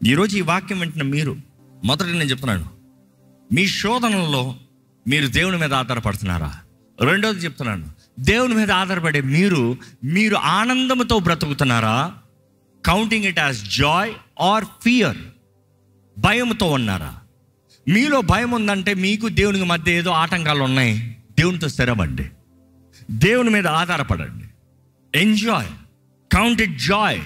ఈరోజు ఈ వాక్యం వింటున్న మీరు, మొదట నేను చెప్తున్నాను, మీ శోధనలో మీరు దేవుని మీద ఆధారపడుతున్నారా? రెండోది చెప్తున్నాను, దేవుని మీద ఆధారపడే మీరు ఆనందంతో బ్రతుకుతున్నారా? Counting it as joy or fear? భయంతో ఉన్నారా? మీలో భయం ఉందంటే మీకు దేవునికి మధ్య ఏదో ఆటంకాలు ఉన్నాయి. దేవునితో స్థిరమండి, దేవుని మీద ఆధారపడండి. Enjoy, count it joy.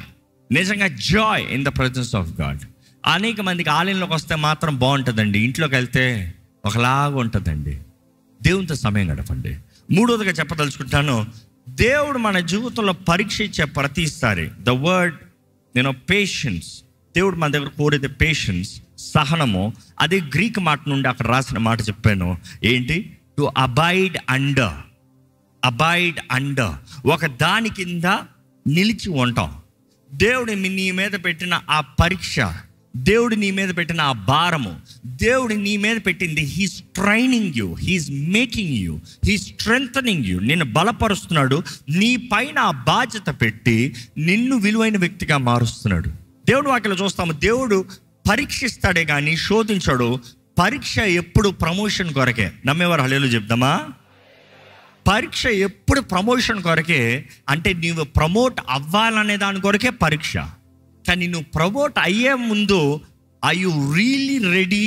నిజంగా joy in the presence of God. అనేక మందికి ఆలయంలోకి వస్తే మాత్రం బాగుంటుందండి, ఇంట్లోకి వెళ్తే ఒకలాగా ఉంటుందండి. దేవునితో సమయం గడపండి. మూడోదిగా చెప్పదలుచుకుంటాను, దేవుడు మన జీవితంలో పరీక్ష ఇచ్చే ప్రతిసారి ద వర్డ్ పేషెన్స్, దేవుడు మన దగ్గర కోరేది పేషెన్స్, సహనము. అదే గ్రీక్ మాట నుండి అక్కడ రాసిన మాట చెప్పాను. ఏంటి? To abide under. Abide under, ఒక దాని కింద నిలిచి ఉంటాం. దేవుడు నీ మీద పెట్టిన ఆ పరీక్ష, దేవుడు నీ మీద పెట్టిన ఆ భారము, దేవుడు నీ మీద పెట్టింది, he's training you, he's making you, he's strengthening you. నిన్ను బలపరుస్తున్నాడు. నీ పైన ఆ బాధ్యత పెట్టి నిన్ను విలువైన వ్యక్తిగా మారుస్తున్నాడు. దేవుడు వాక్యలో చూస్తాము, దేవుడు పరీక్షిస్తాడే కానీ శోధించాడు. పరీక్ష ఎప్పుడు ప్రమోషన్ కొరకే. నమ్మేవారు హల్లెలూయా చెప్దామా? పరీక్ష ఎప్పుడు ప్రమోషన్ కొరకే. అంటే నీవు ప్రమోట్ అవ్వాలనే దాని కొరకే పరీక్ష. కానీ నువ్వు ప్రమోట్ అయ్యే ముందు are you really ready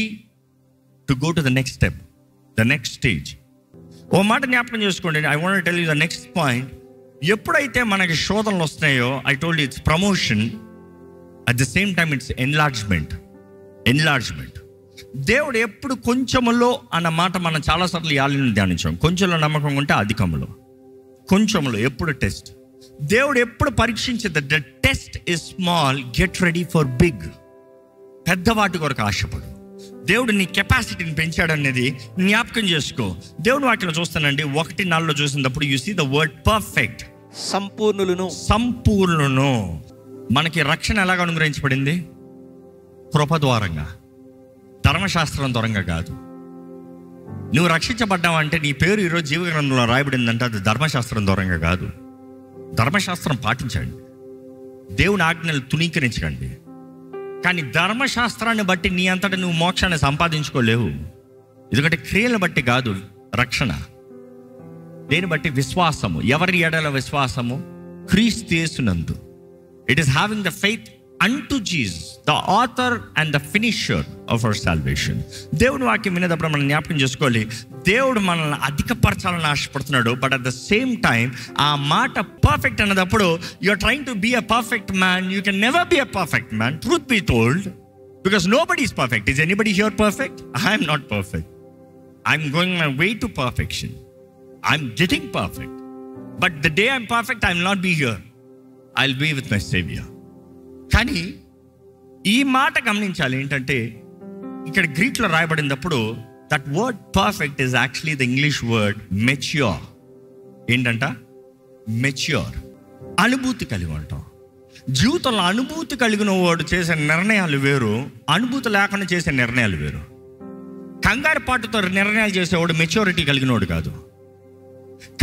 to go to the next step, the next stage? ఓ మాట జ్ఞాపకం చేసుకోండి. I want tell you the next point. ఎప్పుడైతే మనకి శోధనలు వస్తున్నాయో, I told you it's promotion, at the same time it's enlargement. దేవుడు ఎప్పుడు కొంచెములో అన్న మాట మనం చాలాసార్లు యాలని ధ్యానించాం. కొంచెంలో నమ్మకం ఉంటే అధికంలో, కొంచెంలో ఎప్పుడు టెస్ట్. దేవుడు ఎప్పుడు పరీక్షించేది, the test is small, get ready for big. పెద్దవాటి కొరకు ఆశపడు. దేవుడు నీ కెపాసిటీని పెంచాడనేది జ్ఞాపకం చేసుకో. దేవుని వాక్యం చూస్తానండి, 1:4 చూసినప్పుడు you see the word perfect. సంపూర్ణులను. మనకి రక్షణ ఎలాగ అనుగ్రహించబడింది? కృప ద్వారంగా, ధర్మశాస్త్రం ద్వారంగా కాదు. నువ్వు రక్షించబడ్డావంటే నీ పేరు ఈరోజు జీవగ్రంథంలో రాయబడిందంటే అది ధర్మశాస్త్రం ద్వారంగా కాదు. ధర్మశాస్త్రం పాటించండి, దేవుని ఆజ్ఞలు తునీకరించకండి. కానీ ధర్మశాస్త్రాన్ని బట్టి నీ అంతటా నువ్వు మోక్షాన్ని సంపాదించుకోలేవు. ఎందుకంటే క్రియలను బట్టి కాదు రక్షణ. దేని బట్టి? విశ్వాసము. ఎవరి ఎడల విశ్వాసము? క్రీస్తు యేసునందు. It is having the faith unto Jesus, the author and the finisher of our salvation. దేవుని వాక్యం వినేటప్పుడు మనం జ్ఞాపకం చేసుకోవాలి, దేవుడు మనల్ని అధికపరచాలని ఆశపడుతున్నాడు. But at the same time ఆ మాట పర్ఫెక్ట్ అన్నదప్పుడు you are trying to be a perfect man. You can never be a perfect man, truth be told, because nobody is perfect. Is anybody here perfect? I'm not perfect. I'm going my way to perfection. I'm getting perfect. But the day I'm perfect, I will not be here. I will be with my saviour. కానీ ఈ మాట గమనించాలి. ఏంటంటే ఇక్కడ గ్రీక్లో రాయబడినప్పుడు that word perfect is actually the English word mature. ఏంటంట? Mature. అనుభూతి కలిగి ఉంటాం. జీవితంలో అనుభూతి కలిగిన వాడు చేసే నిర్ణయాలు వేరు, అనుభూతి లేకుండా చేసే నిర్ణయాలు వేరు. కంగారు పాటుతో నిర్ణయాలు చేసేవాడు మెచ్యూరిటీ కలిగినోడు కాదు.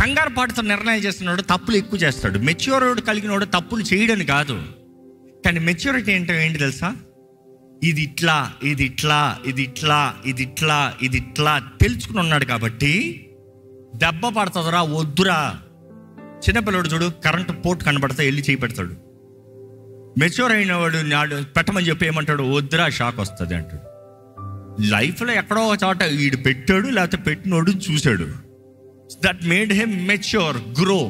కంగారు పాటుతో నిర్ణయాలు చేసినవాడు తప్పులు ఎక్కువ చేస్తాడు. మెచ్యూరిటీ కలిగినవాడు తప్పులు చేయడని కాదు. కానీ మెచ్యూరిటీ అంటే ఏంటి తెలుసా? ఇది ఇట్లా, ఇది ఇట్లా, ఇది ఇట్లా, ఇది ఇట్లా, ఇది ఇట్లా తెలుసుకుని ఉన్నాడు. కాబట్టి దెబ్బ పడుతుందిరా, వద్దురా. చిన్నపిల్లడు చూడు, కరెంటు పోర్ట్ కనబడితే వెళ్ళి చేయి పెడతాడు. మెచ్యూర్ అయిన వాడు నాడు పెట్టమని చెప్పి ఏమంటాడు? వద్దురా, షాక్ వస్తుంది అంటాడు. లైఫ్లో ఎక్కడో ఒక చోట వీడు పెట్టాడు, లేకపోతే పెట్టినోడు చూశాడు. That made him mature, grow.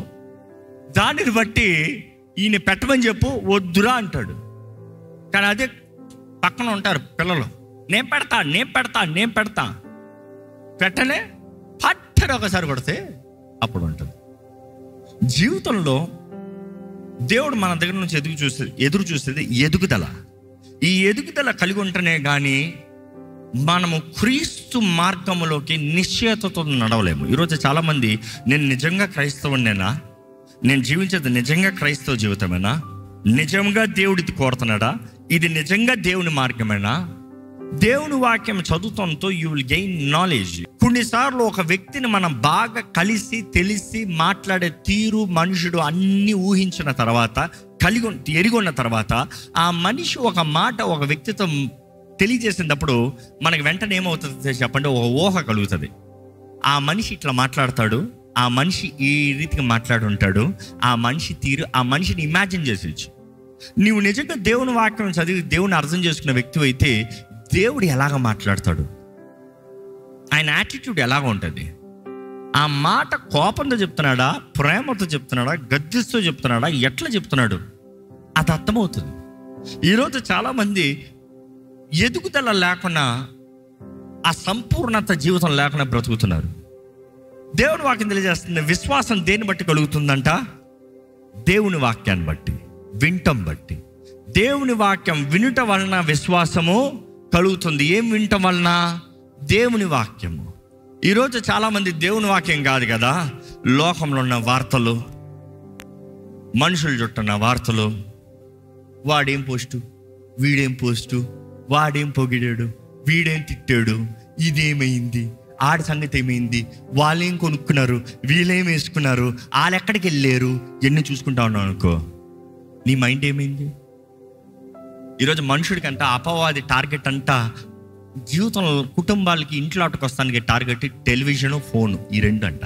దానిని బట్టి ఈయన పెట్టమని చెప్పు, వద్దురా అంటాడు. కానీ అదే పక్కన ఉంటారు పిల్లలు, నేను పెడతా పెట్టలే, పట్టని ఒకసారి కొడితే అప్పుడు ఉంటుంది. జీవితంలో దేవుడు మన దగ్గర నుంచి ఎదురు చూసేది ఎదుగుదల. ఈ ఎదుగుదల కలిగి ఉంటేనే కానీ మనము క్రీస్తు మార్గములోకి నిశ్చయతతో నడవలేము. ఈరోజు చాలామంది, నేను నిజంగా క్రైస్తవునేనా, నేను జీవించేది నిజంగా క్రైస్తవ జీవితమేనా, నిజంగా దేవుడిది కోరుతున్నాడా, ఇది నిజంగా దేవుని మార్గమేనా? దేవుని వాక్యం చదువుతంతో యూ విల్ గెయిన్ నాలెడ్జ్. కొన్నిసార్లు ఒక వ్యక్తిని మనం బాగా కలిసి తెలిసి మాట్లాడే తీరు, మనుషుడు అన్నీ ఊహించిన తర్వాత ఎరిగి ఉన్న తర్వాత ఆ మనిషి ఒక మాట ఒక వ్యక్తితో తెలియజేసినప్పుడు మనకి వెంటనే ఏమవుతుంది చెప్పండి, ఒక ఊహ కలుగుతుంది. ఆ మనిషి ఇట్లా మాట్లాడతాడు, ఆ మనిషి ఈ రీతిగా మాట్లాడుంటాడు, ఆ మనిషి తీరు, ఆ మనిషిని ఇమాజిన్ చేసేయచ్చు. నీవు నిజంగా దేవుని వాక్యం చదివి దేవుని అర్థం చేసుకున్న వ్యక్తి అయితే దేవుడు ఎలాగ మాట్లాడతాడు, ఆయన యాటిట్యూడ్ ఎలాగ ఉంటుంది, ఆ మాట కోపంతో చెప్తున్నాడా, ప్రేమతో చెప్తున్నాడా, గద్దిస్తూ చెప్తున్నాడా, ఎట్లా చెప్తున్నాడు, అది అర్థమవుతుంది. ఈరోజు చాలామంది ఎదుగుదల లేకుండా, ఆ సంపూర్ణత జీవితం లేకుండా బ్రతుకుతున్నారు. దేవుని వాక్యం తెలియజేస్తుంది, విశ్వాసం దేన్ని బట్టి కలుగుతుందంట, దేవుని వాక్యాన్ని బట్టి, వింటం బట్టి. దేవుని వాక్యం వినుట వలన విశ్వాసము కలుగుతుంది. ఏం వినటం వలన? దేవుని వాక్యము. ఈరోజు చాలామంది దేవుని వాక్యం కాదు కదా, లోకంలో ఉన్న వార్తలు, మనుషులు చుట్టున్న వార్తలు, వాడేం పోస్టు, వీడేం పోస్టు, వాడేం పొగిడాడు, వీడేం తిట్టాడు, ఇదేమైంది, ఆడి సంగతి ఏమైంది, వాళ్ళేం కొనుక్కున్నారు, వీళ్ళేం వేసుకున్నారు, వాళ్ళు ఎక్కడికి వెళ్ళారు, ఎన్ని చూసుకుంటా ఉన్నావు అనుకో, నీ మైండ్ ఏమైంది? ఈరోజు మనుషుడికి అంట అపవాది టార్గెట్ అంట జీవితంలో, కుటుంబాలకి ఇంట్లో అటుకొస్తానికి టార్గెట్ టెలివిజను, ఫోను, ఈ రెండు అంట.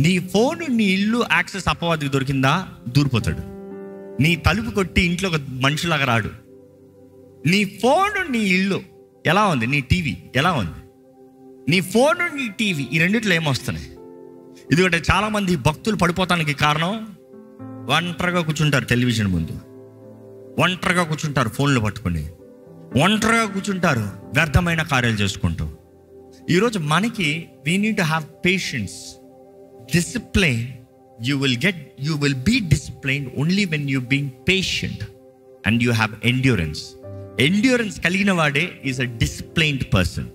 నీ ఫోను, నీ ఇల్లు యాక్సెస్ అపవాదికి దొరికిందా, దూరిపోతాడు. నీ తలుపు కొట్టి ఇంట్లో ఒక మనిషిలాగా రాడు. నీ ఫోను, నీ ఇల్లు ఎలా ఉంది, నీ టీవీ ఎలా ఉంది, నీ ఫోను, నీ టీవీ, ఈ రెండిట్లో ఏమొస్తున్నాయి? ఎందుకంటే చాలామంది భక్తులు పడిపోతానికి కారణం, ఒంటరిగా కూర్చుంటారు టెలివిజన్ ముందు, ఒంటరిగా కూర్చుంటారు ఫోన్లు పట్టుకొని, ఒంటరిగా కూర్చుంటారు వ్యర్థమైన కార్యాలు చేసుకుంటూ. ఈరోజు మనకి we need to have patience, discipline. You will be disciplined only when you being patient and you have endurance. Endurance కలిగిన వాడే ఈజ్ అ డిసిప్లైన్డ్ పర్సన్.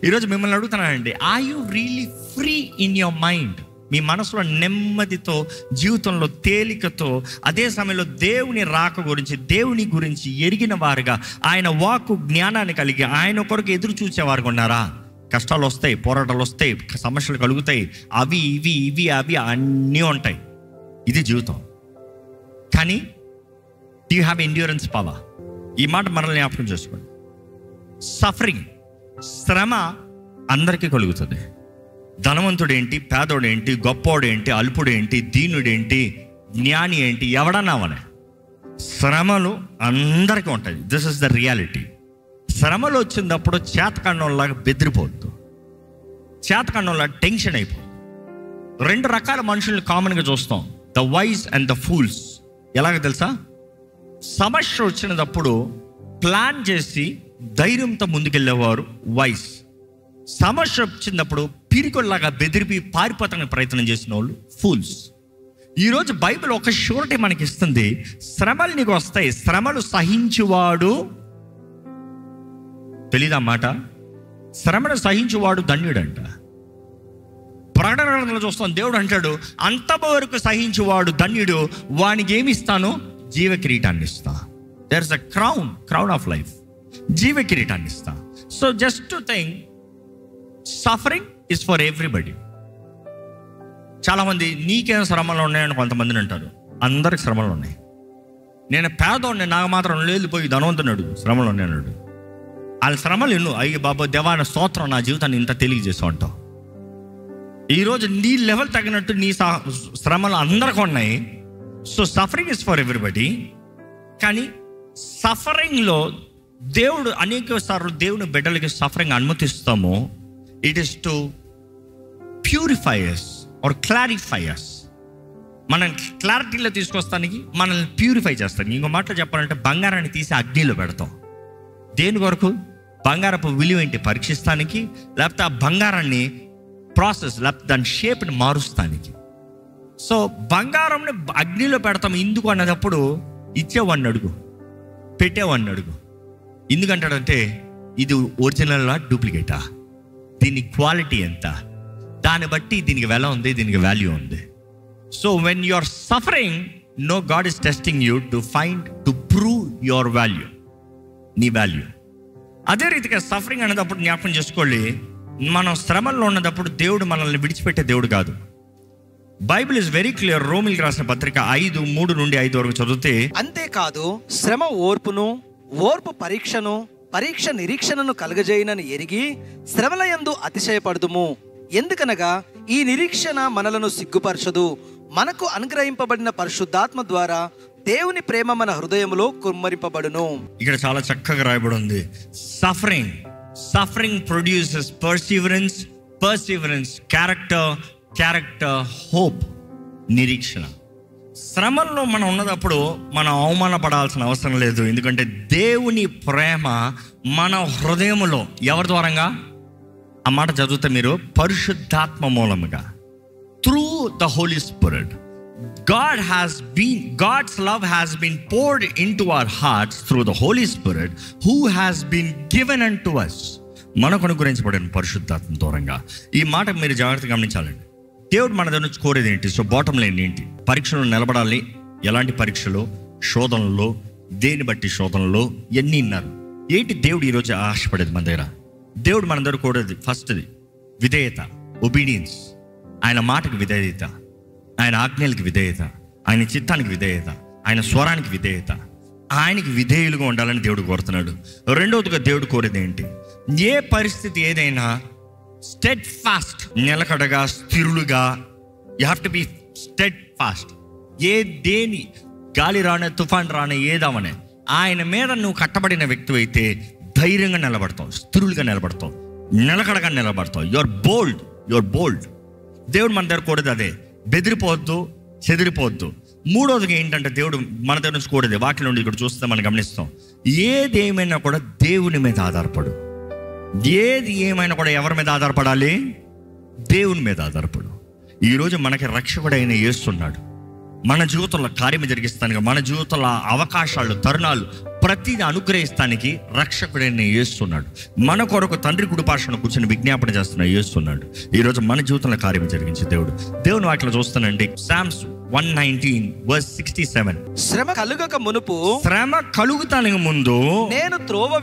ఈరోజు మిమ్మల్ని అడుగుతున్నానండి, are you really free in your mind? మీ మనసులో నెమ్మదితో, జీవితంలో తేలికతో, అదే సమయంలో దేవుని రాక గురించి, దేవుని గురించి ఎరిగిన వారుగా, ఆయన వాక్కు జ్ఞానాన్ని కలిగి ఆయన కొరకు ఎదురు చూసేవారుగా ఉన్నారా? కష్టాలు వస్తాయి, పోరాటాలు వస్తాయి, సమస్యలు కలుగుతాయి, అవి ఇవి అన్నీ ఉంటాయి, ఇది జీవితం. కానీ do you have endurance power? ఈ మాట మనల్ని జ్ఞాపకం చేసుకోండి. సఫరింగ్, శ్రమ అందరికీ కలుగుతుంది. ధనవంతుడేంటి, పేదోడేంటి, గొప్పోడేంటి, అల్పుడేంటి, దీనుడేంటి, జ్ఞాని ఏంటి, ఎవడన్నావనే శ్రమలు అందరికీ ఉంటాయి. This is the reality. శ్రమలు వచ్చినప్పుడు చేతకండంలాగా బెదిరిపోద్దు, చేతకండంలాగా టెన్షన్ అయిపోద్దు. రెండు రకాల మనుషుల్ని కామన్గా చూస్తాం, the wise and the fools. ఎలాగ తెలుసా? సమస్య వచ్చినప్పుడు ప్లాన్ చేసి ధైర్యంతో ముందుకెళ్ళేవారు వైస్. సమస్య వచ్చినప్పుడు పిరికొల్లాగా బెదిరిపి పారిపోతానికి ప్రయత్నం చేసిన వాళ్ళు ఫూల్స్. ఈరోజు బైబిల్ ఒక షూరిటీ మనకి ఇస్తుంది, శ్రమలు నీకు వస్తాయి, శ్రమలు సహించువాడు, తెలీదా మాట? శ్రమను సహించువాడు ధన్యుడంట. ప్రకటన గ్రంథంలో చూస్తాం, దేవుడు అంటాడు, అంతవరకు సహించువాడు ధన్యుడు, వానికి ఏమి ఇస్తాను? జీవ కిరీటాన్ని ఇస్తా. There is a crown of life, జీవ కిరీటాన్ని ఇస్తా. So just to think, suffering is for everybody. చాలామంది నీకేం శ్రమలు ఉన్నాయని కొంతమందిని అంటారు. అందరికి శ్రమలు ఉన్నాయి. నేను పేదోడిని, నాకు మాత్రం లేదు, పోయి ధనవంతుడు శ్రమలు ఉన్నాయన్నాడు. వాళ్ళ శ్రమలు ఎన్నో. అయ్యి బాబా దేవాన స్తోత్రం, నా జీవితాన్ని ఇంత తెలియజేస్తూ ఉంటావు. ఈరోజు నీ లెవెల్ తగినట్టు నీ శ్రమలు అందరికీ ఉన్నాయి. So suffering is for everybody. కానీ సఫరింగ్లో దేవుడు అనేక సార్లు దేవుని బిడ్డలకి సఫరింగ్ అనుమతిస్తాము. It is to purify us or clarify us. మనం క్లారిటీలో తీసుకొస్తానికి, మనల్ని ప్యూరిఫై చేస్తానికి. ఇంకో మాటలో చెప్పాలంటే, బంగారాన్ని తీసి అగ్నిలో పెడతాం. దేని కొరకు? బంగారపు విలువ ఏంటి పరీక్షిస్తానికి, లేకపోతే ఆ బంగారాన్ని ప్రాసెస్, లేకపోతే దాని షేప్ని మారుస్తానికి. సో బంగారంని అగ్నిలో పెడతాం. ఎందుకు అన్నదప్పుడు ఇచ్చేవాడిని అడుగు, పెట్టేవాడిని అడుగు. ఎందుకంటాడంటే, ఇది ఒరిజినలా డూప్లికేటా, దీని క్వాలిటీ ఎంత, దాన్ని బట్టి దీనికి వెల ఉంది, దీనికి వాల్యూ ఉంది. So when you are suffering, no, God is testing you to prove your value, నీ వాల్యూ. అదే రీతిగా సఫరింగ్ అనేటప్పుడు జ్ఞాపకం చేసుకోండి, మనం శ్రమల్లో ఉన్నప్పుడు దేవుడు మనల్ని విడిచిపెట్టే దేవుడు కాదు. Bible is very clear. రోమిల్కి రాసిన పత్రిక 5:3-5 వరకు చదివితే, అంతేకాదు శ్రమ ఓర్పును, ఓర్పు పరీక్షను, పరీక్ష నిరీక్షణను కలుగజేయనని ఎరిగి శ్రమల యందు అతిశయపడుదుము. ఎందుకనగా ఈ నిరీక్షణ మనలను సిగ్గుపరచదు, మనకు అనుగ్రహింపబడిన పరిశుద్ధాత్మ ద్వారా దేవుని ప్రేమ మన హృదయములో కుమ్మరింపబడును. ఇక్కడ చాలా చక్కగా రాయబడి ఉంది, suffering produces perseverance, perseverance character hope, నిరీక్షణ. శ్రమల్లో మనం ఉన్నప్పుడు మనం అవమానపడాల్సిన అవసరం లేదు. ఎందుకంటే దేవుని ప్రేమ మన హృదయములో ఎవరి ద్వారంగా? ఆ మాట చదివితే మీరు, పరిశుద్ధాత్మ మూలముగా, through the Holy Spirit. God's love has been poured into our hearts through the Holy Spirit who has been given unto us. మనకు అనుగ్రహించబడిన పరిశుద్ధాత్మ దూరంగా. ఈ మాట మీరు జాగ్రత్తగా గమనించాలండి. దేవుడు మన దగ్గర నుంచి కోరేది ఏంటి? సో బాటమ్ లైన్ ఏంటి? పరీక్షలు నిలబడాలి. ఎలాంటి పరీక్షలు? శోధనలో, దేని బట్టి శోధనలో, ఎన్ని ఉన్నారు ఏంటి? దేవుడు ఈరోజు ఆశపడేది మన దగ్గర. దేవుడు మన దగ్గర కోరేది ఫస్ట్ది విధేయత, ఒబీడియన్స్. ఆయన మాటకి విధేయత, ఆయన ఆజ్ఞలకు విధేయత, ఆయన చిత్తానికి విధేయత, ఆయన స్వరానికి విధేయత. ఆయనకి విధేయులుగా ఉండాలని దేవుడు కోరుతున్నాడు. రెండవదిగా దేవుడు కోరేది ఏంటి? ఏ పరిస్థితి ఏదైనా స్టెడ్ ఫాస్ట్, నిలకడగా, స్థిరులుగా. You have to be steadfast. దేని గాలి రానే, తుఫాన్ రానే, ఏదామనే ఆయన మీద నువ్వు కట్టబడిన వ్యక్తి అయితే ధైర్యంగా నిలబడతావు, స్థిరులుగా నిలబడతావు, నిలకడగా నిలబడతావు. యువర్ బోల్డ్. దేవుడు మన దగ్గర కోరేది అదే. బెదిరిపోవద్దు, చెదిరిపోవద్దు. మూడోదిగా ఏంటంటే దేవుడు మన దగ్గర నుంచి కోరేది, వాక్యం నుండి ఇక్కడ చూస్తే మనం గమనిస్తాం, ఏదేమైనా కూడా దేవుని మీద ఆధారపడు. ఏది ఏమైనా కూడా ఎవరి మీద ఆధారపడాలి? దేవుని మీద ఆధారపడు. ఈరోజు మనకి రక్షకుడైన యేసున్నాడు. మన జీవితంలో కార్యం జరిగిస్తానికి, మన జీవితంలో అవకాశాలు, తరుణాలు ప్రతిదీ అనుగ్రహిస్తానికి రక్షకుడైన యేసున్నాడు. మన కొరకు తండ్రి కుడిపార్శ్వన కూర్చొని విజ్ఞాపన చేస్తున్న యేసున్నాడు. ఈరోజు మన జీవితంలో కార్యం జరిగించే దేవుని వాటిలో చూస్తానండి. Psalms 119:67. శ్రమ కలుగక మునుపు, శ్రమ కలుగుతానికి ముందు నేను త్రోవ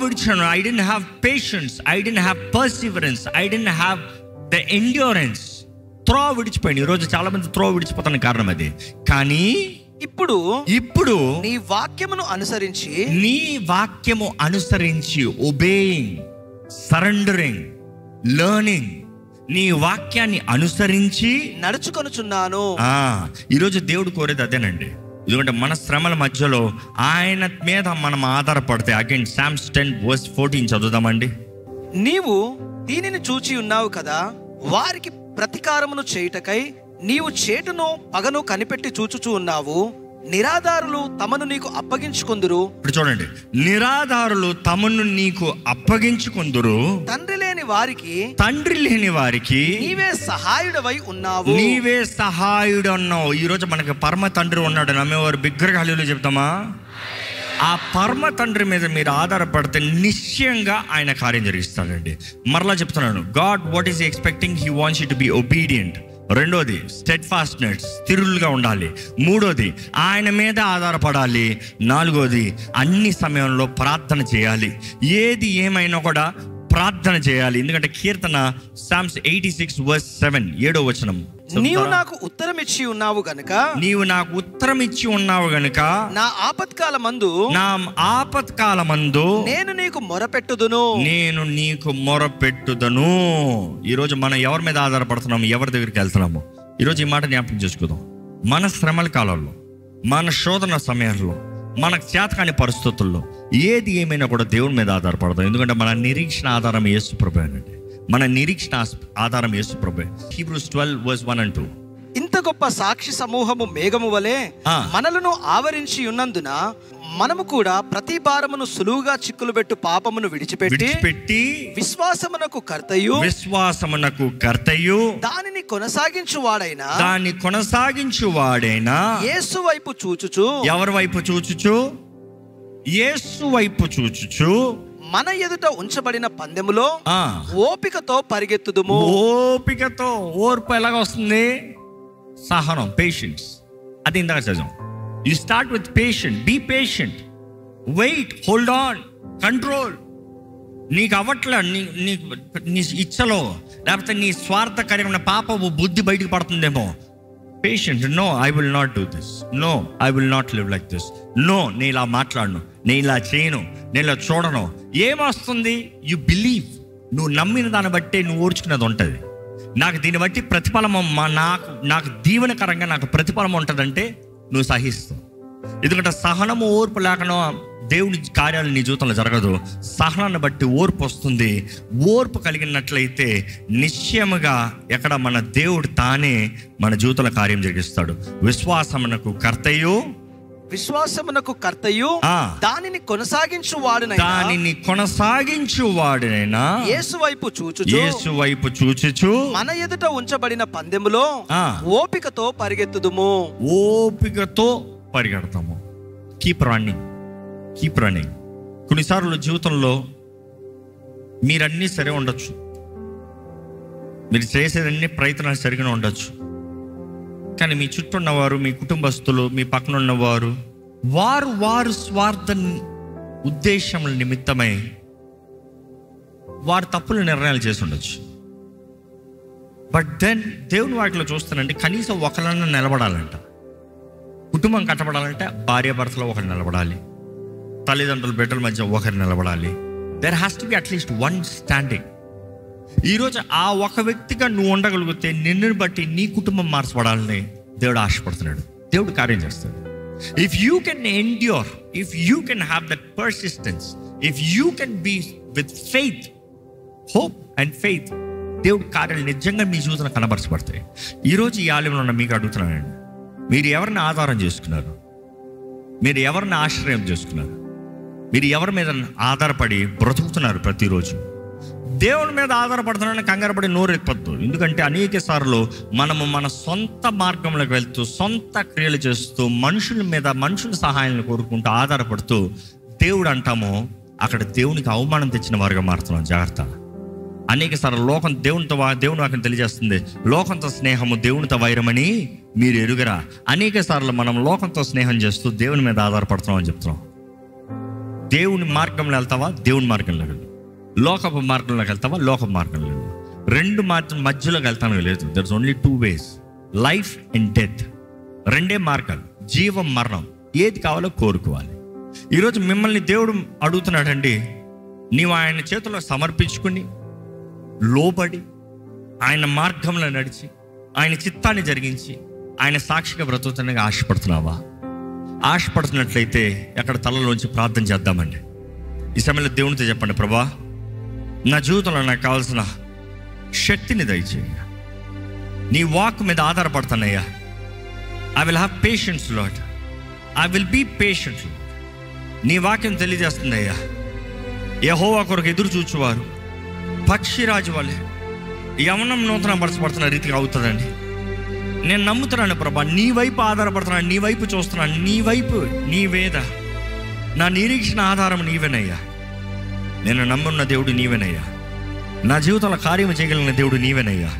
విడిచాను. I didn't have patience, I didn't have perseverance, I didn't have the endurance. త్రోవ విడిచిపోయింది. ఈరోజు చాలా మంది త్రోవ విడిచిపోతానికి కారణం అది. కానీ ఇప్పుడు నీ వాక్యము అనుసరించి ఒబేయింగ్, సరెండరింగ్, లెర్నింగ్, నీ వాక్యాన్ని అనుసరించి నడుచుకొనుచున్నాను. ఈరోజు దేవుడు కోరేది అదేనండి. ఎందుకంటే మన శ్రమల మధ్యలో ఆయన మీద మనం ఆధారపడితే, అగైన్ Psalms 10:14 చదువుదామండి. నీవు దీనిని చూచి ఉన్నావు కదా, వారికి ప్రతికారమును చేయుటకై నీవు చేటును పగను కనిపెట్టి చూచుచూ ఉన్నావు. నిరాధారులు తమను నీకు అప్పగించుకొందురు. ఇప్పుడు చూడండి, నిరాధారులు తమను నీకు అప్పగించుకొందురు. తండ్రి లేని వారికి నీవే సహాయుడవై ఉన్నావు. ఈరోజు మనకి పరమ తండ్రి ఉన్నాడు. నమ్మేవారు బిగ్గరగా హల్లెలూయా చెప్తామా? ఆ పరమ తండ్రి మీద మీరు ఆధారపడితే నిశ్చయంగా ఆయన కార్యం జరిగిస్తాడండి. మరలా చెప్తున్నాను, God what is expecting? He wants you to be obedient. రెండోది స్టెడ్ ఫాస్ట్నెస్, స్థిరులుగా ఉండాలి. మూడోది ఆయన మీద ఆధారపడాలి. నాలుగోది అన్ని సమయంలో ప్రార్థన చేయాలి. ఏది ఏమైనా కూడా ప్రార్థన చేయాలి. ఎందుకంటే కీర్తన Psalms 86:7 7వ వచనం, నీవు నాకు ఉత్తరం ఇచ్చి ఉన్నావు గనుక నా ఆపత్కాలమందు నేను నీకు మొరపెట్టుదును. ఈరోజు మనం ఎవరి మీద ఆధారపడుతున్నాము? ఎవరి దగ్గరికి వెళ్తున్నాము? ఈరోజు ఈ మాట జ్ఞాపకం చేసుకుందాం. మన శ్రమల కాలంలో, మన శోధన సమయంలో, మనకు చేతకాని పరిస్థితుల్లో ఏది ఏమైనా కూడా దేవుని మీద ఆధారపడతాం. ఎందుకంటే మన నిరీక్షణ ఆధారం యేసు ప్రభువే అనండి. మన నిరీక్షణ ఆధారం యేసు ప్రభువే. Hebrews 12:1-2. ఇంత గొప్ప సాక్షి సమూహము మేఘము వలె మనలను ఆవరించి ఉన్నందున మనము కూడా ప్రతి భారమును సులువుగా చిక్కులుబెట్టు పాపమును విడిచిపెట్టి విశ్వాసమునకు కర్తయు దానిని కొనసాగించువాడైనా యేసు వైపు చూచుచు. ఎవరి వైపు చూచుచు? యేసు వైపు చూచుచు మన ఎదుట ఉంచబడిన పందెములో ఓపికతో పరిగెత్తుదుము. ఓర్పు ఎలాగ వస్తుంది? సహనం, పేషెన్స్. అది ఇందాక చదివాం. You start with patient, be patient, wait, hold on, control. నీకు అవ్వట్లే, నీ ఇచ్చలో లేకపోతే నీ స్వార్థకరమైన పాపపు బుద్ధి బయటకు పడుతుందేమో. Patient, no I will not do this, no I will not live like this, no నేను ఇలా మాట్లాడను, నేను ఇలా చేయను, నేను ఇలా చూడను. ఏమొస్తుంది? You believe. నువ్వు నమ్మిన దాన్ని బట్టే నువ్వు ఓర్చుకునేది ఉంటుంది. నాకు దీన్ని బట్టి ప్రతిఫలం, నాకు దీవెనకరంగా నాకు ప్రతిఫలం ఉంటుందంటే నువ్వు సహిస్తావు. ఎందుకంటే సహనము ఓర్పు లేకుండా దేవుని కార్యాలు నీ జీవితంలో జరగదు. సహనాన్ని బట్టి ఓర్పు వస్తుంది. ఓర్పు కలిగినట్లయితే నిశ్చయముగా ఎక్కడ మన దేవుడు తానే మన జీవితంలో కార్యం జరిగిస్తాడు. విశ్వాసమునకు కర్తయు దానిని కొనసాగించువాడునైనా యేసు వైపు చూచుచు మన ఎదుట ఉంచబడిన పందెములో ఓపికతో పరిగెడతాము. Keep running. కొన్నిసార్లు జీవితంలో మీరన్నీ సరే ఉండొచ్చు, మీరు చేసేదన్నీ ప్రయత్నాలు సరిగా ఉండొచ్చు, కానీ మీ చుట్టూ ఉన్నవారు, మీ కుటుంబస్తులు, మీ పక్కన ఉన్నవారు వారు స్వార్థ ఉద్దేశముల నిమిత్తమై వారు తప్పులు నిర్ణయాలు చేసి ఉండొచ్చు. బట్ దెన్ దేవుని వాటిలో చూస్తానంటే కనీసం ఒకరినన్నా నిలబడాలంట. కుటుంబం కట్టబడాలంటే భార్యాభర్తలో ఒకరు నిలబడాలి, తల్లిదండ్రుల బిడ్డల మధ్య ఒకరు నిలబడాలి. There has to be at least one standing. ఈరోజు ఆ ఒక వ్యక్తిగా నువ్వు ఉండగలిగితే నిన్ను బట్టి నీ కుటుంబం మార్చబడాలని దేవుడు ఆశపడుతున్నాడు. దేవుడు కార్యం చేస్తాడు. If you can endure, if you can have that persistence, if you can be with faith, hope and faith, దేవుడి కార్యాలు నిజంగా మీ జీవితంలో కనబరచబడతాయి. ఈరోజు ఈ ఆలయంలో ఉన్న మీకు అడుగుతున్నానండి, మీరు ఎవరిని ఆధారం చేసుకున్నారు? మీరు ఎవరిని ఆశ్రయం చేసుకున్నారు? మీరు ఎవరి మీద ఆధారపడి బ్రతుకుతున్నారు? ప్రతిరోజు దేవుని మీద ఆధారపడుతున్నారని కంగారపడి నోరెప్పద్దు. ఎందుకంటే అనేక సార్లు మనము మన సొంత మార్గంలోకి వెళ్తూ, సొంత క్రియలు చేస్తూ, మనుషుల సహాయాన్ని కోరుకుంటూ ఆధారపడుతూ దేవుడు అంటామో అక్కడ దేవునికి అవమానం తెచ్చిన వారుగా మారుతున్నాం. జాగ్రత్త. అనేక సార్లు దేవుని వాక్యం తెలియజేస్తుంది, లోకంతో స్నేహము దేవునితో వైరమని మీరు ఎరుగరా. అనేక సార్లు మనం లోకంతో స్నేహం చేస్తూ దేవుని మీద ఆధారపడుతున్నాం అని చెప్తున్నాం. దేవుని మార్గంలో వెళ్తావా? దేవుని మార్గంలో వెళ్ళు. లోకపు మార్గంలోకి వెళ్తావా? లోకపు మార్గంలో వెళ్ళు. రెండు మధ్యలోకి వెళ్తాను లేదు. దర్స్ only 2 ways, life and death. రెండే మార్గాలు, జీవం మరణం. ఏది కావాలో కోరుకోవాలి. ఈరోజు మిమ్మల్ని దేవుడు అడుగుతున్నాడండి, నీవు ఆయన చేతుల్లో సమర్పించుకుని లోబడి ఆయన మార్గంలో నడిచి ఆయన చిత్తాన్ని జరిగించి ఆయన సాక్షిగా బ్రతుకుతున్నగా ఆశపడుతున్నావా? ఆశపడుతున్నట్లయితే ఎక్కడ తలలోంచి ప్రార్థన చేద్దామండి. ఈ సమయంలో దేవునితో చెప్పండి, ప్రభా నా జీవితంలో నాకు కావాల్సిన శక్తిని దయచేయ. నీ వాక్ మీద ఆధారపడుతున్నాయ్యా. I will have patience Lord, I will be patient. నీ వాక్యం తెలియజేస్తుందయ్యా, యెహోవా కొరకు ఎదురు చూచువారు పక్షిరాజు వలె యవనం నూతన పరచబడుతున్న రీతిగా అవుతుందండి. నేను నమ్ముతున్నాను ప్రభా, నీ వైపు ఆధారపడుతున్నాను, నీ వైపు చూస్తున్నాను, నీ వైపు నీవేద. నా నిరీక్షణ ఆధారం నీవేనయ్యా. నేను నమ్మున్న దేవుడు నీవేనయ్యా. నా జీవితంలో కార్యం చేయగలిగిన దేవుడు నీవేనయ్యా.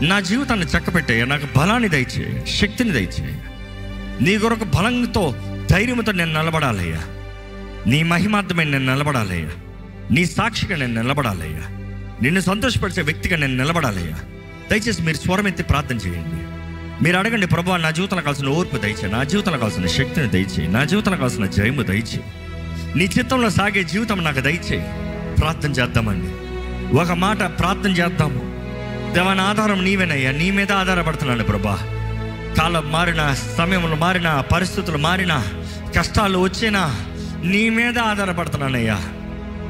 నా జీవితాన్ని చక్కపెట్టయ్యా. నాకు బలాన్ని దయచేయ, శక్తిని దయచేయ. నీ కొరకు బలంతో ధైర్యంతో నేను నిలబడాలయ్యా. నీ మహిమార్థమైన నేను నిలబడాలయ్యా. నీ సాక్షిగా నేను నిలబడాలయ్యా. నిన్ను సంతోషపరిచే వ్యక్తిగా నేను నిలబడాలయ్యా. దయచేసి మీరు స్వరం ఎత్తి ప్రార్థన చేయండి. మీరు అడగండి, ప్రభువా నా జీవితంలో కావాల్సిన ఓర్పు దయచేయి, నా జీవితంలో కావాల్సిన శక్తిని దయచేయి, నా జీవితంలో కావాల్సిన జయము దయచేయి, నీ చిత్తంలో సాగే జీవితం నాకు దయచేయి. ప్రార్థన చేద్దామండి. ఒక మాట ప్రార్థన చేద్దాము. దేవాని ఆధారం నీవేనయ్యా. నీ మీద ఆధారపడుతున్నాను ప్రభా. కాలం మారినా, సమయంలో మారినా, పరిస్థితులు మారినా, కష్టాలు వచ్చినా నీ మీద ఆధారపడుతున్నానయ్యా.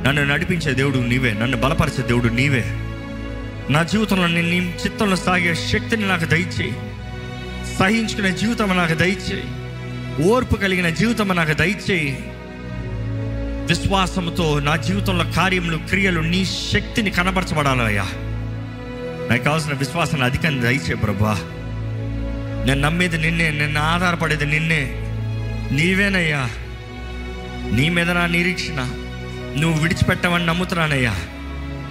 నన్ను నడిపించే దేవుడు నీవే, నన్ను బలపరిచే దేవుడు నీవే. నా జీవితంలో నీ చిత్తంలో సాగే శక్తిని నాకు దయచేయి. సహించుకునే జీవితం నాకు దయచేయి. ఓర్పు కలిగిన జీవితం నాకు దయచేయి. విశ్వాసంతో నా జీవితంలో కార్యములు, క్రియలు నీ శక్తిని కనబరచబడాలయ్యా. నాకు కావాల్సిన విశ్వాసాన్ని అధికంగా దయచే ప్రభా. నేను నమ్మేది నిన్నే, నిన్ను ఆధారపడేది నిన్నే, నీవేనయ్యా. నీ మీద నా నిరీక్షణ. నువ్వు విడిచిపెట్టవని నమ్ముతున్నానయ్యా.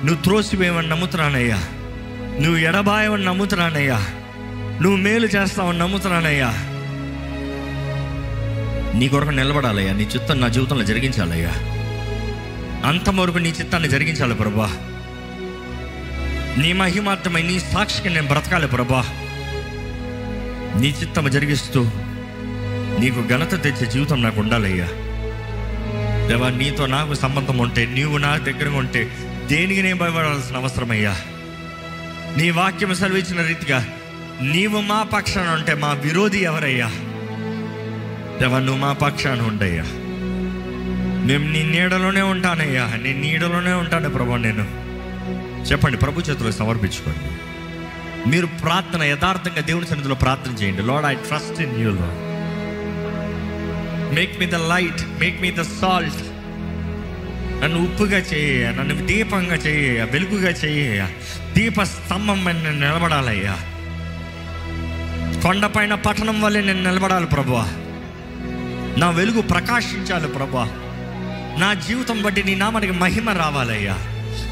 నువ్వు త్రోసివేయమని నమ్ముతున్నానయ్యా. నువ్వు ఎడబాయమని నమ్ముతున్నానయ్యా. నువ్వు మేలు చేస్తావని నమ్ముతున్నానయ్యా. నీ కొరకు నిలబడాలయ్యా. నీ చిత్తం నా జీవితంలో జరిగించాలయ్యా. అంతం వరకు నీ చిత్తాన్ని జరిగించాలి ప్రభా. నీ మహిమార్థమై నీ సాక్షికి నేను బ్రతకాలి ప్రభా. నీ చిత్తము జరిగిస్తూ నీకు ఘనత తెచ్చే జీవితం నాకు ఉండాలయ్యా. దేవా, నీతో నాకు సంబంధం ఉంటే, నీవు నా దగ్గర ఉంటే దేనికి నేను భయపడాల్సిన అవసరమయ్యా. నీ వాక్యం సెలవిచ్చిన రీతిగా నీవు మా పక్షాన ఉంటే మా విరోధి ఎవరయ్యా? దేవా, నువ్వు మా పక్షాన ఉండయ్యా. మేము నీ నీడలోనే ఉంటానయ్యా, నీ నీడలోనే ఉంటాను ప్రభా. నేను చెప్పండి, ప్రభు చేతుల్లో సమర్పించుకోండి. మీరు ప్రార్థన యథార్థంగా దేవుని సన్నిధిలో ప్రార్థన చేయండి. Lord, I trust in you lord. Make me the light, make me the salt. నన్ను ఉప్పుగా చేయ, నన్ను దీపంగా చేయ, వెలుగుగా చేయ, దీప స్తంభం నేను నిలబడాలయ్యా. కొండపైన పట్టణం వల్లే నేను నిలబడాలి ప్రభువా. నా వెలుగు ప్రకాశించాలి ప్రభువా. నా జీవితం బట్టి నీ నామానికి మహిమ రావాలయ్యా.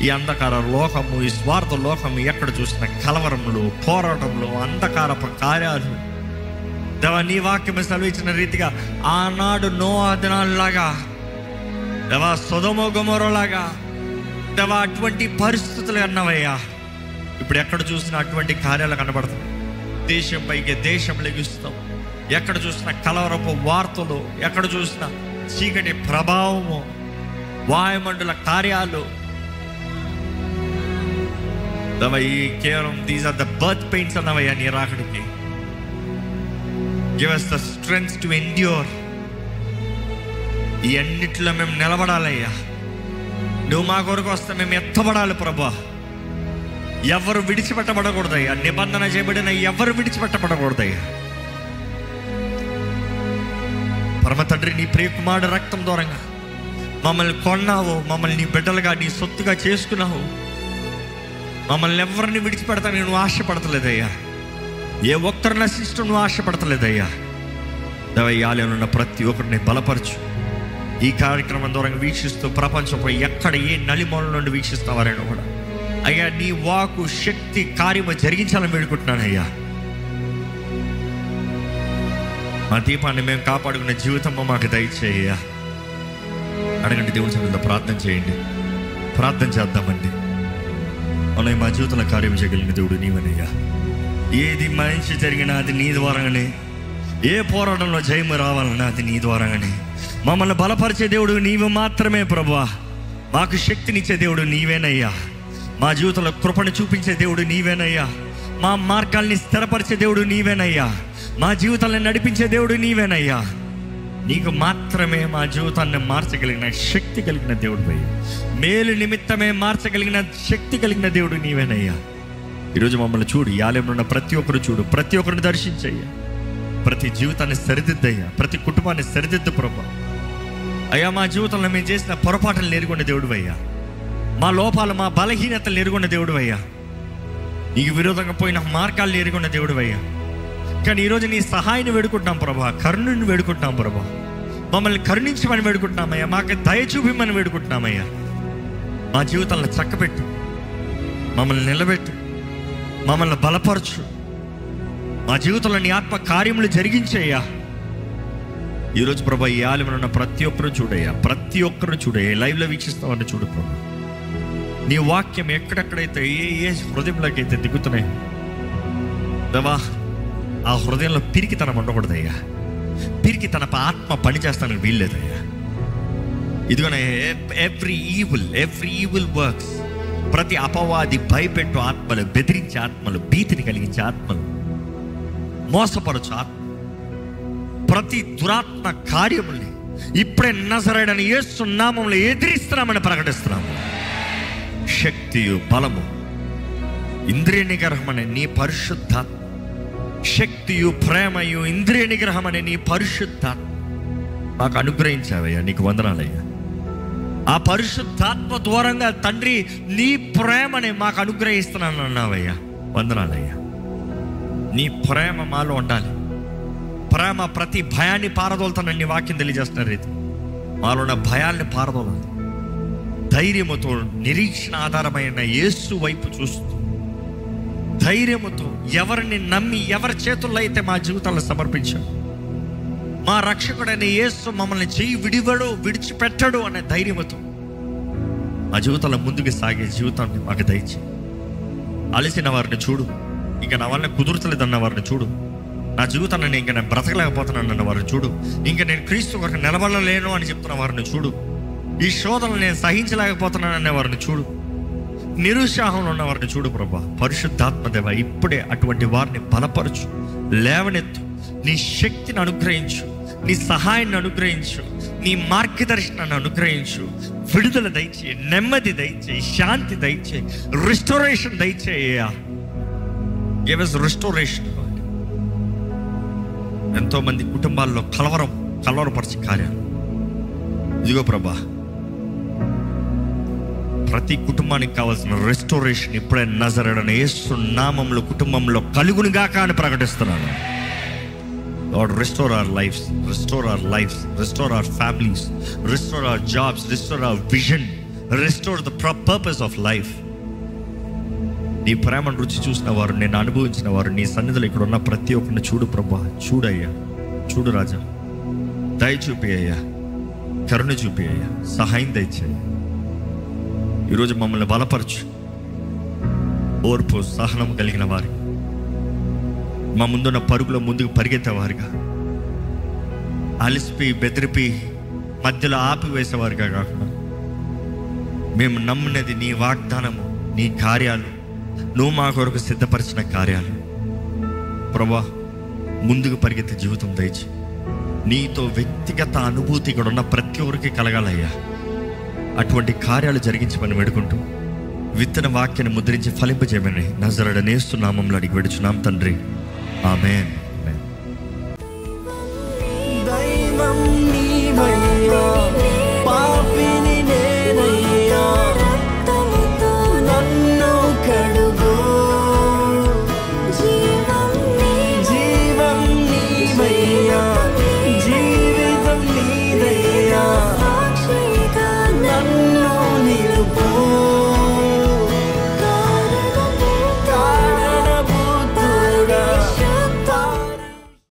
ఈ అంధకార లోకము, ఈ స్వార్థ లోకము, ఎక్కడ చూసిన కలవరములు, పోరాటములు, అంధకారపు కార్యాలు, దేవా నీ వాక్యం సెలవిచ్చిన రీతిగా ఆనాడు నోవా దినాల్లాగా, దేవా సొదొమ గొమొరలాగా, దేవా అటువంటి పరిస్థితులు అన్నవయ్యా. ఇప్పుడు ఎక్కడ చూసినా అటువంటి కార్యాలు కనబడుతున్నాయి. దేశం పైకి దేశం లెగిస్తాం. ఎక్కడ చూసినా కలవరపు వార్తలు, ఎక్కడ చూసినా చీకటి ప్రభావము, వాయుమండల కార్యాలు. దేవా ఈ కేవలం these are the birth pains అన్నవయ్యా నీ రాకడికి. Give us the strength to endure. ఈ అన్నిట్లో మేము నిలబడాలయ్యా. నువ్వు మా కొరకు వస్తే మేము ఎత్తబడాలి ప్రభా. ఎవరు విడిచిపెట్టబడకూడదయ్యా. నిబంధన చేయబడిన ఎవరు విడిచిపెట్టబడకూడదయ్యా. పరమ తండ్రి, నీ ప్రియకుమారుడు రక్తం దూరంగా మమ్మల్ని కొన్నావు, మమ్మల్ని నీ బిడ్డలుగా నీ సొత్తుగా చేసుకున్నావు. మమ్మల్ని ఎవరిని విడిచిపెడతాను నువ్వు ఆశపడతలేదయ్యా. ఏ ఒక్కరిని నశించడం నువ్వు ఆశపడతలేదయ్యా. దేవా ఈ ఆలయంలో ఉన్న ప్రతి ఒక్కరిని బలపరచు. ఈ కార్యక్రమం ద్వారా వీక్షిస్తూ ప్రపంచంపై ఎక్కడ ఏ నలిమూల నుండి వీక్షిస్తావారైనా కూడా అయ్యా నీ వాకు శక్తి కార్యము జరిగించాలని వేడుకుంటున్నానయ్యా. మా దీపాన్ని మేము కాపాడుకునే జీవితం మాకు దయచేయ్యా. అడగండి, దేవుని సన్నిధిలో ప్రార్థన చేయండి. ప్రార్థన చేద్దామండి. అవునయ్య, మా జీవితంలో కార్యం చేయగలిగిన దేవుడు నీవనయ్యా. ఏది మంచి జరిగినా అది నీ ద్వారానే. ఏ పోరాటంలో జయము రావాలన్నా అది నీ ద్వారానే. మమ్మల్ని బలపరిచే దేవుడు నీవు మాత్రమే ప్రభువా. మాకు శక్తినిచ్చే దేవుడు నీవేనయ్యా. మా జీవితంలో కృపను చూపించే దేవుడు నీవేనయ్యా. మా మార్గాల్ని స్థిరపరిచే దేవుడు నీవేనయ్యా. మా జీవితాన్ని నడిపించే దేవుడు నీవేనయ్యా. నీకు మాత్రమే మా జీవితాన్ని మార్చగలిగిన శక్తి కలిగిన దేవుడు అయ్యా. మేలు నిమిత్తమే మార్చగలిగిన శక్తి కలిగిన దేవుడు నీవేనయ్యా. ఈరోజు మమ్మల్ని చూడు, ఈ ఆలయంలో ఉన్న ప్రతి ఒక్కరు చూడు, ప్రతి ఒక్కరిని దర్శించయ్యా. ప్రతి జీవితాన్ని సరిదిద్దయ్యా. ప్రతి కుటుంబాన్ని సరిదిద్దు ప్రభా. అయ్యా మా జీవితంలో మేము చేసిన పొరపాటులు ఎరుగున్న దేవుడు అయ్యా. మా లోపాలు, మా బలహీనతలు ఎరుగున్న దేవుడు అయ్యా. నీకు విరోధంగా పోయిన మార్గాలు ఎరుగున్న దేవుడు అయ్యా. కానీ ఈరోజు నీ సహాయాన్ని వేడుకుంటున్నాం ప్రభా. కరుణను వేడుకుంటున్నాం ప్రభా. మమ్మల్ని కరుణించమని వేడుకుంటున్నామయ్యా. మాకు దయ చూపిమని వేడుకుంటున్నామయ్యా. మా జీవితాలను చక్కబెట్టు, మమ్మల్ని నిలబెట్టు, మమ్మల్ని బలపరచు. మా జీవితంలో నీ ఆత్మ కార్యములు జరిగించయ్యా. ఈరోజు ప్రభా ఈ ఆలయంలో ఉన్న ప్రతి ఒక్కరు చూడయ్యా. ప్రతి ఒక్కరు చూడయ్యా. లైవ్లో వీక్షిస్తామని చూడు ప్రభా. నీ వాక్యం ఎక్కడెక్కడైతే ఏ హృదయంలోకి అయితే దిగుతున్నాయి దేవా, ఆ హృదయంలో పిరికితనం ఉండకూడదయ్యా. పిరికి తన ఆత్మ పని చేస్తానికి వీల్లేదయ్యా. ఇదిగోనే ఎవ్రీ ఈవిల్ వర్క్స్, ప్రతి అపవాది భయపెట్టు ఆత్మలు, బెదిరించే ఆత్మలు, భీతిని కలిగించే ఆత్మలు, మోసపరచు ఆత్మ, ప్రతి దురాత్మ కార్యముల్ని ఇప్పుడే నజరేయుడైన యేసు నామములో ఎదిరిస్తున్నామని ప్రకటిస్తున్నాము. శక్తియు బలము, ఇంద్రియ నిగ్రహం అనే నీ పరిశుద్ధాత్మ, శక్తియు ప్రేమయు ఇంద్రియ నిగ్రహం అనే నీ పరిశుద్ధాత్మ మాకు అనుగ్రహించావయ్యా. నీకు వందనాలయ్యా. ఆ పరిశుద్ధాత్మ ద్వారంగా తండ్రి నీ ప్రేమని మాకు అనుగ్రహిస్తున్నాను అన్నావయ్యా. వందనాలయ్యా. నీ ప్రేమ మాలో ఉండాలి. ప్రేమ ప్రతి భయాన్ని పారదోలుతానని నీ వాక్యం తెలియజేస్తున్న రీతి మాలో ఉన్న భయాల్ని పారదోలాలి. ధైర్యముతో నిరీక్షణ ఆధారమైన యేసు వైపు చూస్తూ ధైర్యముతో ఎవరిని నమ్మి ఎవరి చేతుల్లో అయితే మా జీవితాలను సమర్పించాడు, మా రక్షకుడైన యేసు మమ్మల్ని చెయ్యి విడివడు, విడిచిపెట్టడు అనే ధైర్యముతో మా జీవితంలో ముందుకు సాగే జీవితాన్ని మాకు దయచి. అలసిన వారిని చూడు, ఇంకా నా వల్ల కుదురుతలేదన్న వారిని చూడు, నా జీవితాన్ని ఇంకా నేను బ్రతకలేకపోతున్నాను అన్న వారిని చూడు, ఇంకా నేను క్రీస్తు కొరకు నిలబడలేను అని చెప్తున్న వారిని చూడు, ఈ శోధనలు నేను సహించలేకపోతున్నాను అనే వారిని చూడు, నిరుత్సాహంలో ఉన్న వారిని చూడు ప్రభా. పరిశుద్ధాత్మదేవ, ఇప్పుడే అటువంటి వారిని బలపరచు, లేవనెత్తు, నీ శక్తిని అనుగ్రహించు, నీ సహాయాన్ని అనుగ్రహించు, నీ మార్గదర్శనాన్ని అనుగ్రహించు, విడుదల దయచే, నెమ్మది దయచే, శాంతి దయచే, రిస్టోరేషన్ దయచేయ. Give us restoration. ఎంతో మంది కుటుంబాల్లో కలవరపరిచే కార్యాలు ఇదిగో ప్రభా. ప్రతి కుటుంబానికి కావాల్సిన రెస్టోరేషన్ ఇప్పుడే నజరేయుడైన యేసు నామములో కుటుంబంలో కలుగునుగాక అని ప్రకటిస్తున్నాను. Lord, restore our lives, restore our lives, restore our families, restore our jobs, restore our vision, restore the purpose of life. నీ ప్రేమను రుచి చూసిన వారు, నేను అనుభవించిన వారు నీ సన్నిధిలో ఇక్కడ ఉన్న ప్రతి ఒక్కరిని చూడు ప్రభా. చూడయ్యా, చూడు రాజా, దయ చూపి అయ్యా, కరుణ చూపి అయ్యా, సహాయం దయచేయ. ఈరోజు మమ్మల్ని బలపరచు, ఓర్పు సహనం కలిగిన వారి, మా ముందున్న పరుగులో ముందుకు పరిగెత్తేవారుగా, అలిసిపి బెదిరిపి మధ్యలో ఆపివేసేవారుగా కాకుండా, మేము నమ్మినది నీ వాగ్దానము, నీ కార్యాలు, నువ్వు మా కొరకు సిద్ధపరిచిన కార్యాలు ప్రభా. ముందుకు పరిగెత్తే జీవితం దయచి, నీతో వ్యక్తిగత అనుభూతి ఇక్కడ ఉన్న ప్రతి ఒక్కరికి కలగాలయ్యా. అటువంటి కార్యాలు జరిగించమని వేడుకుంటూ, విత్తన వాక్యాన్ని ముద్రించి ఫలింపజేయమని నజరేయుడైన యేసు నామములో అడిగి వేడుచున్నాం తండ్రి. ఆమేన్.